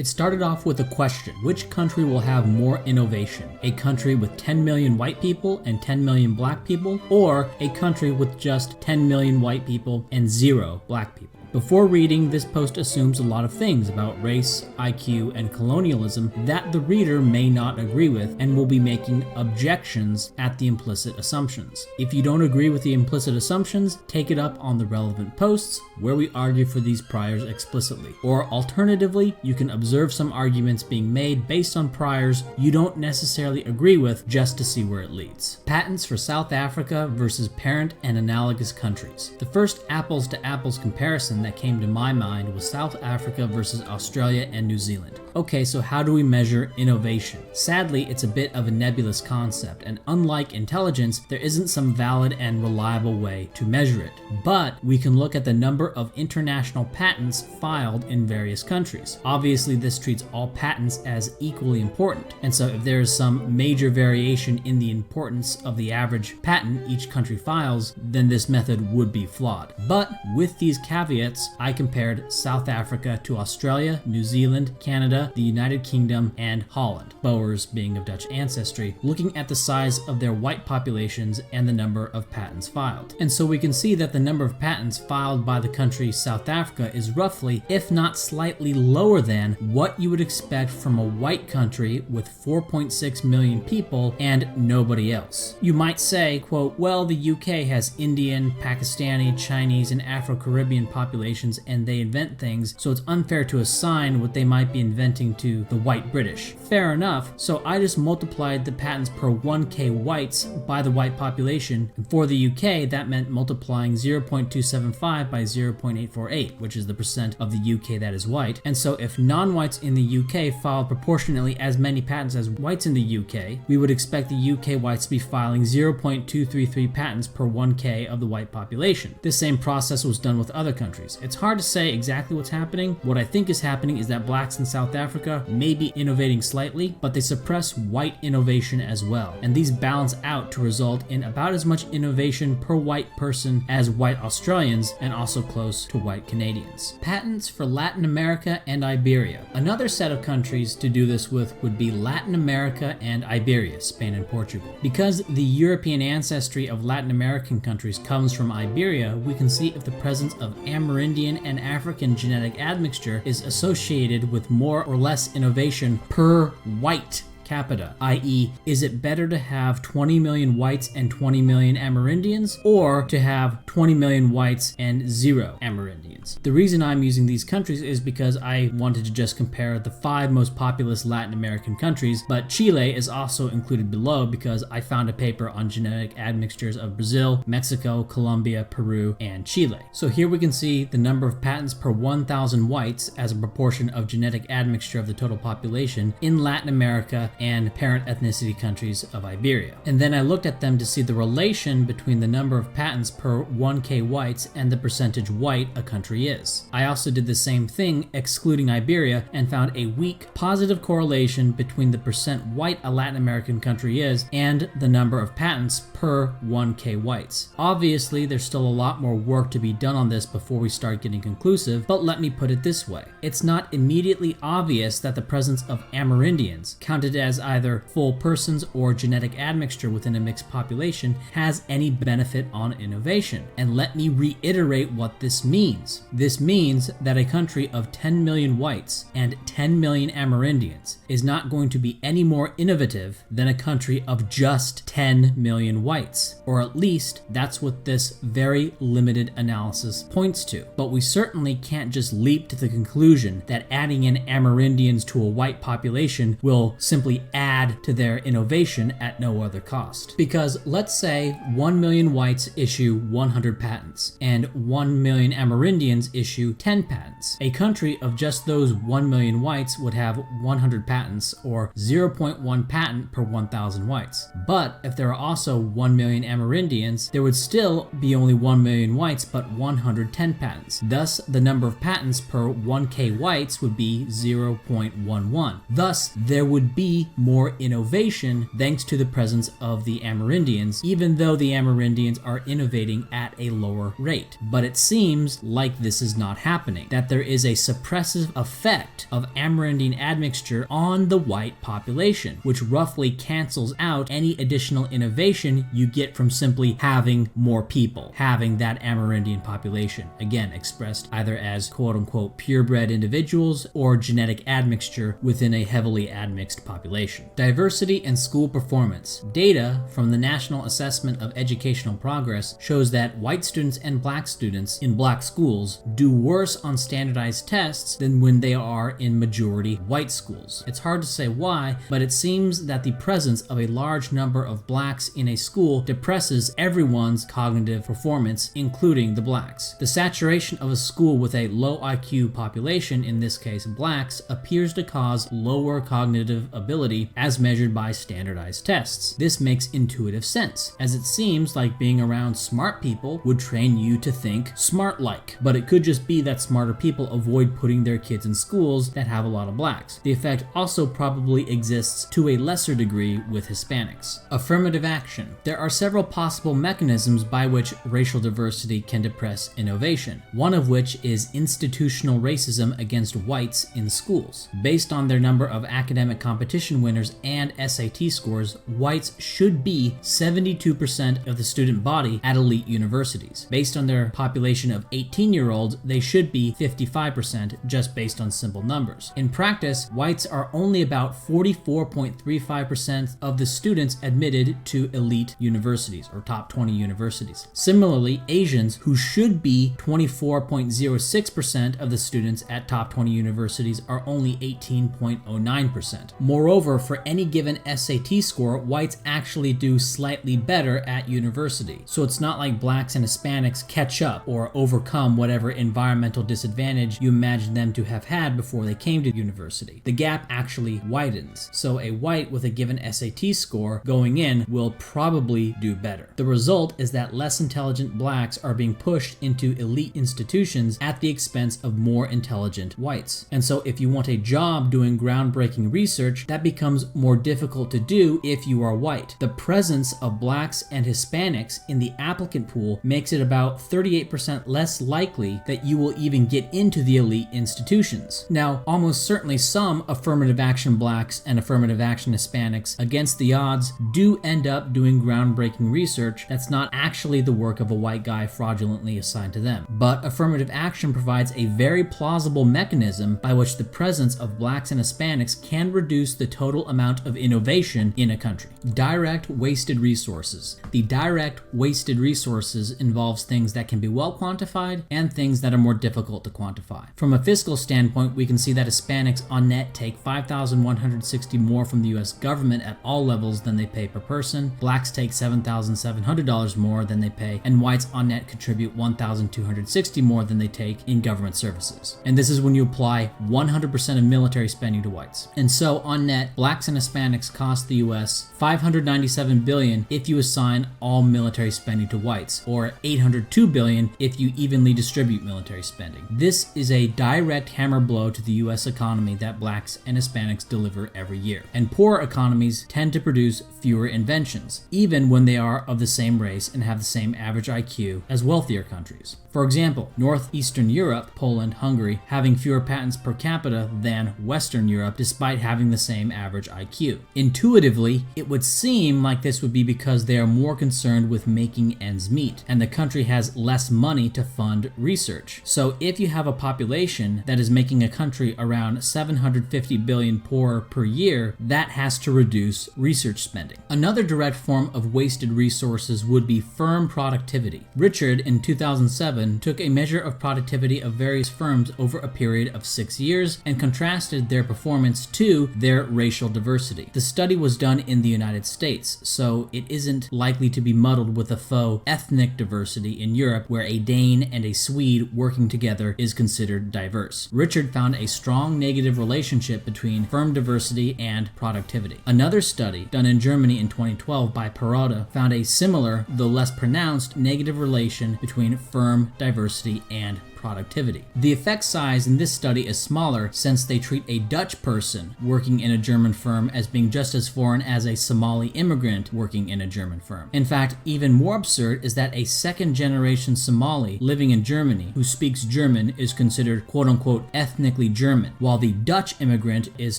It started off with a question: which country will have more innovation? A country with 10 million white people and 10 million black people, or a country with just 10 million white people and 0 black people? Before reading, this post assumes a lot of things about race, IQ, and colonialism that the reader may not agree with and will be making objections at the implicit assumptions. If you don't agree with the implicit assumptions, take it up on the relevant posts where we argue for these priors explicitly. Or alternatively, you can observe some arguments being made based on priors you don't necessarily agree with just to see where it leads. Patents for South Africa versus parent and analogous countries. The first apples to apples comparison that came to my mind was South Africa versus Australia and New Zealand. Okay, so how do we measure innovation? Sadly, it's a bit of a nebulous concept, and unlike intelligence, there isn't some valid and reliable way to measure it. But we can look at the number of international patents filed in various countries. Obviously, this treats all patents as equally important, and so if there is some major variation in the importance of the average patent each country files, then this method would be flawed. But with these caveats, I compared South Africa to Australia, New Zealand, Canada, the United Kingdom, and Holland, Boers being of Dutch ancestry, looking at the size of their white populations and the number of patents filed. And so we can see that the number of patents filed by the country South Africa is roughly, if not slightly lower than, what you would expect from a white country with 4.6 million people and nobody else. You might say, quote, well, the UK has Indian, Pakistani, Chinese, and Afro-Caribbean populations and they invent things, so it's unfair to assign what they might be inventing to the white British. Fair enough, so I just multiplied the patents per 1k whites by the white population, and for the UK that meant multiplying 0.275 by 0.848, which is the percent of the UK that is white. And so if non-whites in the UK filed proportionately as many patents as whites in the UK, we would expect the UK whites to be filing 0.233 patents per 1k of the white population. This same process was done with other countries. It's hard to say exactly what's happening. What I think is happening is that blacks in South Africa may be innovating slightly, but they suppress white innovation as well. And these balance out to result in about as much innovation per white person as white Australians, and also close to white Canadians. Patents for Latin America and Iberia. Another set of countries to do this with would be Latin America and Iberia, Spain and Portugal. Because the European ancestry of Latin American countries comes from Iberia, we can see if the presence of Amerindian and African genetic admixture is associated with more or less innovation per white capita, i.e., is it better to have 20 million whites and 20 million Amerindians, or to have 20 million whites and 0 Amerindians? The reason I'm using these countries is because I wanted to just compare the 5 most populous Latin American countries, but Chile is also included below because I found a paper on genetic admixtures of Brazil, Mexico, Colombia, Peru, and Chile. So here we can see the number of patents per 1,000 whites as a proportion of genetic admixture of the total population in Latin America and parent ethnicity countries of Iberia. And then I looked at them to see the relation between the number of patents per 1k whites and the percentage white a country is. I also did the same thing excluding Iberia and found a weak positive correlation between the percent white a Latin American country is and the number of patents per 1k whites. Obviously, there's still a lot more work to be done on this before we start getting conclusive, but let me put it this way. It's not immediately obvious that the presence of Amerindians, counted as either full persons or genetic admixture within a mixed population, has any benefit on innovation. And let me reiterate what this means. This means that a country of 10 million whites and 10 million Amerindians is not going to be any more innovative than a country of just 10 million whites, or at least that's what this very limited analysis points to. But we certainly can't just leap to the conclusion that adding in Amerindians to a white population will simply add to their innovation at no other cost. Because let's say 1 million whites issue 100 patents and 1 million Amerindians issue 10 patents. A country of just those 1 million whites would have 100 patents, or 0.1 patent per 1,000 whites. But if there are also 1 million Amerindians, there would still be only 1 million whites but 110 patents. Thus, the number of patents per 1k whites would be 0.11. Thus, there would be more innovation thanks to the presence of the Amerindians, even though the Amerindians are innovating at at a lower rate. But it seems like this is not happening, that there is a suppressive effect of Amerindian admixture on the white population, which roughly cancels out any additional innovation you get from simply having more people, having that Amerindian population, again expressed either as quote-unquote purebred individuals or genetic admixture within a heavily admixed population. Diversity in school performance. Data from the National Assessment of Educational Progress shows that white students and black students in black schools do worse on standardized tests than when they are in majority white schools. It's hard to say why, but it seems that the presence of a large number of blacks in a school depresses everyone's cognitive performance, including the blacks. The saturation of a school with a low IQ population, in this case blacks, appears to cause lower cognitive ability as measured by standardized tests. This makes intuitive sense, as it seems like being around smart people would train you to think smart-like, but it could just be that smarter people avoid putting their kids in schools that have a lot of blacks. The effect also probably exists to a lesser degree with Hispanics. Affirmative action. There are several possible mechanisms by which racial diversity can depress innovation, one of which is institutional racism against whites in schools. Based on their number of academic competition winners and SAT scores, whites should be 72% of the student body at elite universities. Based on their population of 18-year-olds, they should be 55%, just based on simple numbers. In practice, whites are only about 44.35% of the students admitted to elite universities, or top 20 universities. Similarly, Asians, who should be 24.06% of the students at top 20 universities, are only 18.09%. Moreover, for any given SAT score, whites actually do slightly better at university. So it's not like blacks and Hispanics catch up or overcome whatever environmental disadvantage you imagine them to have had before they came to university. The gap actually widens. So a white with a given SAT score going in will probably do better. The result is that less intelligent blacks are being pushed into elite institutions at the expense of more intelligent whites. And so if you want a job doing groundbreaking research, that becomes more difficult to do if you are white. The presence of blacks and Hispanics in the applicant pool makes it about 38% less likely that you will even get into the elite institutions. Now, almost certainly some affirmative action blacks and affirmative action Hispanics, against the odds, do end up doing groundbreaking research that's not actually the work of a white guy fraudulently assigned to them. But affirmative action provides a very plausible mechanism by which the presence of blacks and Hispanics can reduce the total amount of innovation in a country. Direct wasted resources. The direct wasted resources involves things that can be well quantified and things that are more difficult to quantify. From a fiscal standpoint, we can see that Hispanics on net take $5,160 more from the US government at all levels than they pay per person. Blacks take $7,700 more than they pay, and whites on net contribute $1,260 more than they take in government services. And this is when you apply 100% of military spending to whites. And so on net, blacks and Hispanics cost the US $597 billion if you assign all military spending to whites, or $802 billion if you evenly distribute military spending. This is a direct hammer blow to the US economy that blacks and Hispanics deliver every year. And poor economies tend to produce fewer inventions, even when they are of the same race and have the same average IQ as wealthier countries. For example, Northeastern Europe, Poland, Hungary, having fewer patents per capita than Western Europe despite having the same average IQ. Intuitively, it would seem like this would be because they are more concerned with making ends meet, and the country has less money to fund research. So if you have a population that is making a country around 750 billion poorer per year, that has to reduce research spending. Another direct form of wasted resources would be firm productivity. Richard, in 2007, took a measure of productivity of various firms over a period of 6 years and contrasted their performance to their racial diversity. The study was done in the United States, so it isn't likely to be muddled with a faux ethnic diversity in Europe, where a Dane and a Swede working together is considered diverse. Richard found a strong negative relationship between firm diversity and productivity. Another study done in Germany in 2012 by Perrotta found a similar, though less pronounced, negative relation between firm diversity and productivity. The effect size in this study is smaller since they treat a Dutch person working in a German firm as being just as foreign as a Somali immigrant working in a German firm. In fact, even more absurd is that a second-generation Somali living in Germany who speaks German is considered quote-unquote ethnically German, while the Dutch immigrant is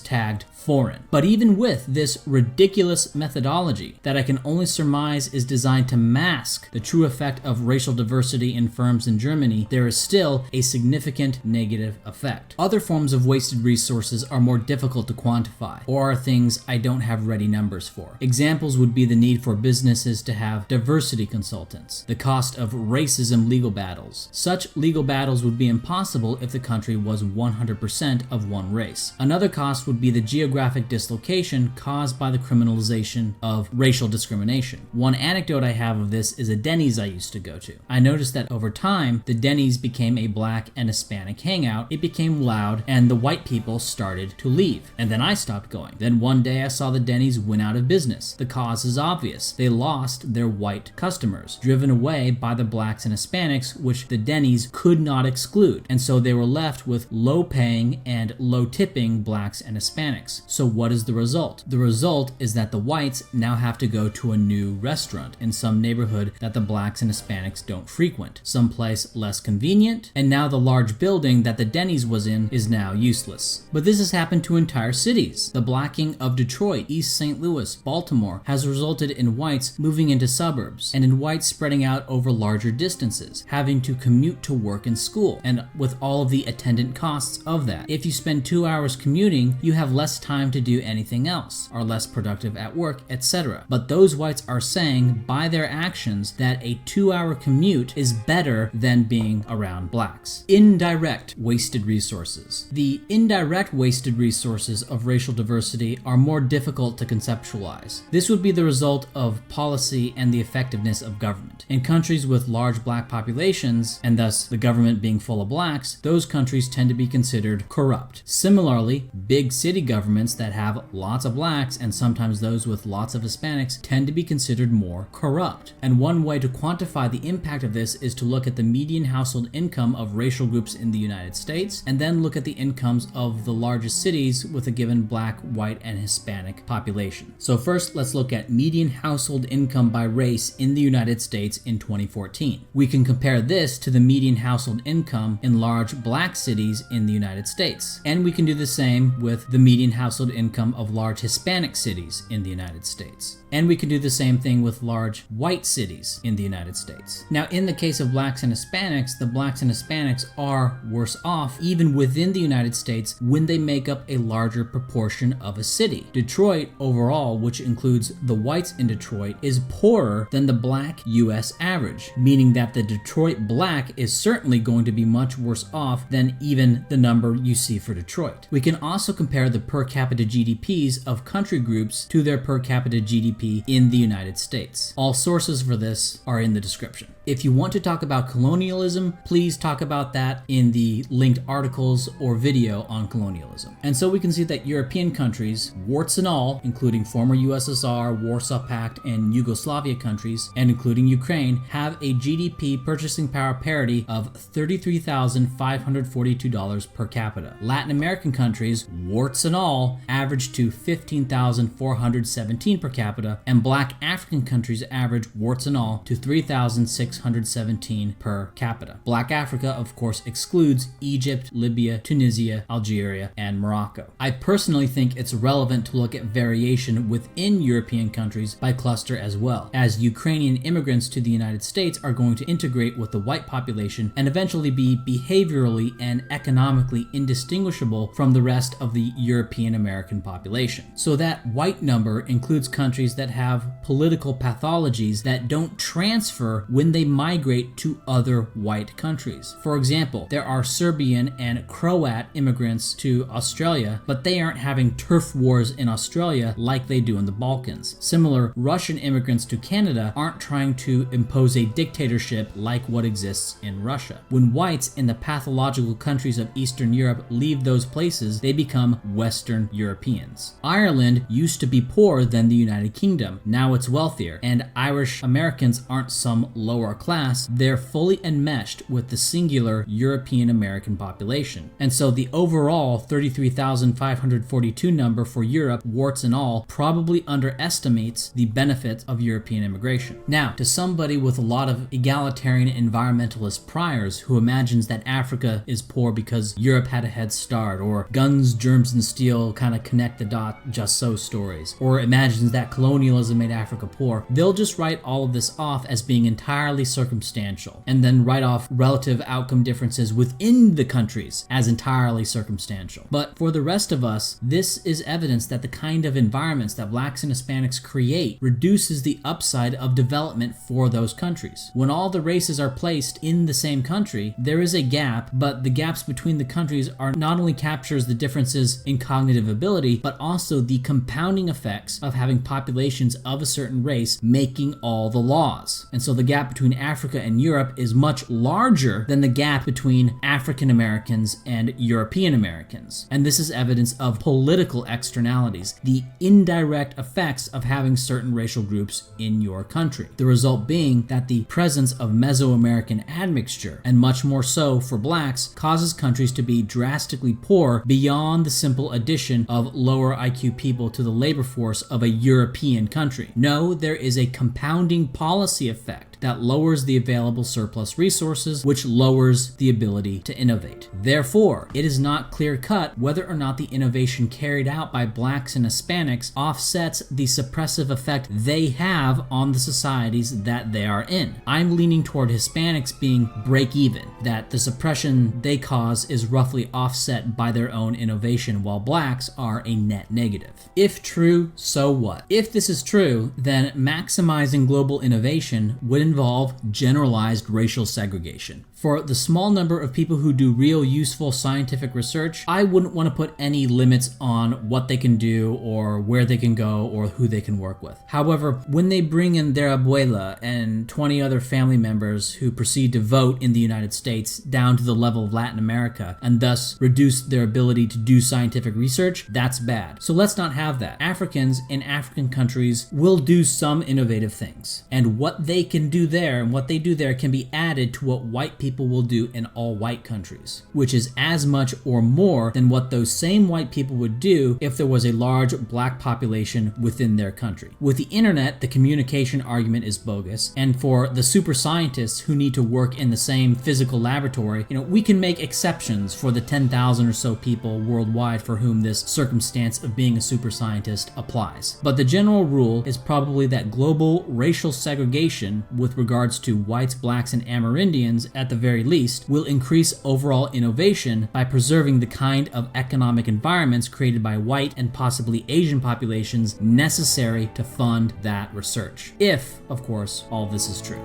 tagged foreign. But even with this ridiculous methodology that I can only surmise is designed to mask the true effect of racial diversity in firms in Germany, there is still a significant negative effect. Other forms of wasted resources are more difficult to quantify, or are things I don't have ready numbers for. Examples would be the need for businesses to have diversity consultants, the cost of racism legal battles. Such legal battles would be impossible if the country was 100% of one race. Another cost would be the geographic dislocation caused by the criminalization of racial discrimination. One anecdote I have of this is a Denny's I used to go to. I noticed that over time, the Denny's became a Black and Hispanic hangout. It became loud and the white people started to leave. And then I stopped going. Then one day I saw the Denny's went out of business. The cause is obvious. They lost their white customers, driven away by the Blacks and Hispanics, which the Denny's could not exclude. And so they were left with low-paying and low-tipping Blacks and Hispanics. So what is the result? The result is that the whites now have to go to a new restaurant in some neighborhood that the Blacks and Hispanics don't frequent, someplace less convenient, and now the large building that the Denny's was in is now useless. But this has happened to entire cities. The blacking of Detroit, East St. Louis, Baltimore has resulted in whites moving into suburbs, and in whites spreading out over larger distances, having to commute to work and school, and with all of the attendant costs of that. If you spend 2 hours commuting, you have less time to do anything else, are less productive at work, etc. But those whites are saying by their actions that a 2-hour commute is better than being around blacks. Indirect wasted resources. The indirect wasted resources of racial diversity are more difficult to conceptualize. This would be the result of policy and the effectiveness of government. In countries with large black populations, and thus the government being full of blacks, those countries tend to be considered corrupt. Similarly, big city governments that have lots of blacks and sometimes those with lots of Hispanics tend to be considered more corrupt. And one way to quantify the impact of this is to look at the median household income of racial groups in the United States, and then look at the incomes of the largest cities with a given black, white, and Hispanic population. So first, let's look at median household income by race in the United States in 2014. We can compare this to the median household income in large black cities in the United States. And we can do the same with the median household income of large Hispanic cities in the United States. And we can do the same thing with large white cities in the United States. Now, in the case of blacks and Hispanics, the blacks and Hispanics are worse off even within the United States when they make up a larger proportion of a city. Detroit overall, which includes the whites in Detroit, is poorer than the black US average, meaning that the Detroit black is certainly going to be much worse off than even the number you see for Detroit. We can also compare the per capita GDPs of country groups to their per capita GDP in the United States. All sources for this are in the description. If you want to talk about colonialism, please talk about that in the linked articles or video on colonialism. And so we can see that European countries, warts and all, including former USSR, Warsaw Pact, and Yugoslavia countries, and including Ukraine, have a GDP purchasing power parity of $33,542 per capita. Latin American countries, warts and all, average to $15,417 per capita, and black African countries average, warts and all, to $3,617 per capita. Black Africa, of course, excludes Egypt, Libya, Tunisia, Algeria, and Morocco. I personally think it's relevant to look at variation within European countries by cluster as well, as Ukrainian immigrants to the United States are going to integrate with the white population and eventually be behaviorally and economically indistinguishable from the rest of the European American population. So that white number includes countries that have political pathologies that don't transfer when they migrate to other white countries. For example, there are Serbian and Croat immigrants to Australia, but they aren't having turf wars in Australia like they do in the Balkans. Similar, Russian immigrants to Canada aren't trying to impose a dictatorship like what exists in Russia. When whites in the pathological countries of Eastern Europe leave those places, they become Western Europeans. Ireland used to be poorer than the United Kingdom. Now it's wealthier, and Irish Americans aren't some lower lower class, they're fully enmeshed with the singular European American population. And so the overall 33,542 number for Europe, warts and all, probably underestimates the benefits of European immigration. Now, to somebody with a lot of egalitarian environmentalist priors who imagines that Africa is poor because Europe had a head start, or guns, germs, and steel kind of connect the dot just so stories, or imagines that colonialism made Africa poor, they'll just write all of this off as being entirely circumstantial, and then write off relative outcome differences within the countries as entirely circumstantial. But for the rest of us, this is evidence that the kind of environments that blacks and Hispanics create reduces the upside of development for those countries. When all the races are placed in the same country, there is a gap, but the gaps between the countries are not only captures the differences in cognitive ability, but also the compounding effects of having populations of a certain race making all the laws. And so the gap between Africa and Europe is much larger than the gap between African Americans and European Americans. And this is evidence of political externalities, the indirect effects of having certain racial groups in your country. The result being that the presence of Mesoamerican admixture, and much more so for blacks, causes countries to be drastically poor beyond the simple addition of lower IQ people to the labor force of a European country. No, there is a compounding policy effect that lowers the available surplus resources, which lowers the ability to innovate. Therefore, it is not clear-cut whether or not the innovation carried out by blacks and Hispanics offsets the suppressive effect they have on the societies that they are in. I'm leaning toward Hispanics being break-even, that the suppression they cause is roughly offset by their own innovation, while blacks are a net negative. If true, so what? If this is true, then maximizing global innovation would involve generalized racial segregation. For the small number of people who do real useful scientific research, I wouldn't want to put any limits on what they can do or where they can go or who they can work with. However, when they bring in their abuela and 20 other family members who proceed to vote in the United States down to the level of Latin America and thus reduce their ability to do scientific research, that's bad. So let's not have that. Africans in African countries will do some innovative things, and what they can do there and what they do there can be added to what white people will do in all white countries, which is as much or more than what those same white people would do if there was a large black population within their country. With the internet, the communication argument is bogus, and for the super scientists who need to work in the same physical laboratory, we can make exceptions for the 10,000 or so people worldwide for whom this circumstance of being a super scientist applies. But the general rule is probably that global racial segregation with regards to whites, blacks, and Amerindians at the very least will increase overall innovation by preserving the kind of economic environments created by white and possibly Asian populations necessary to fund that research. If, of course, all this is true.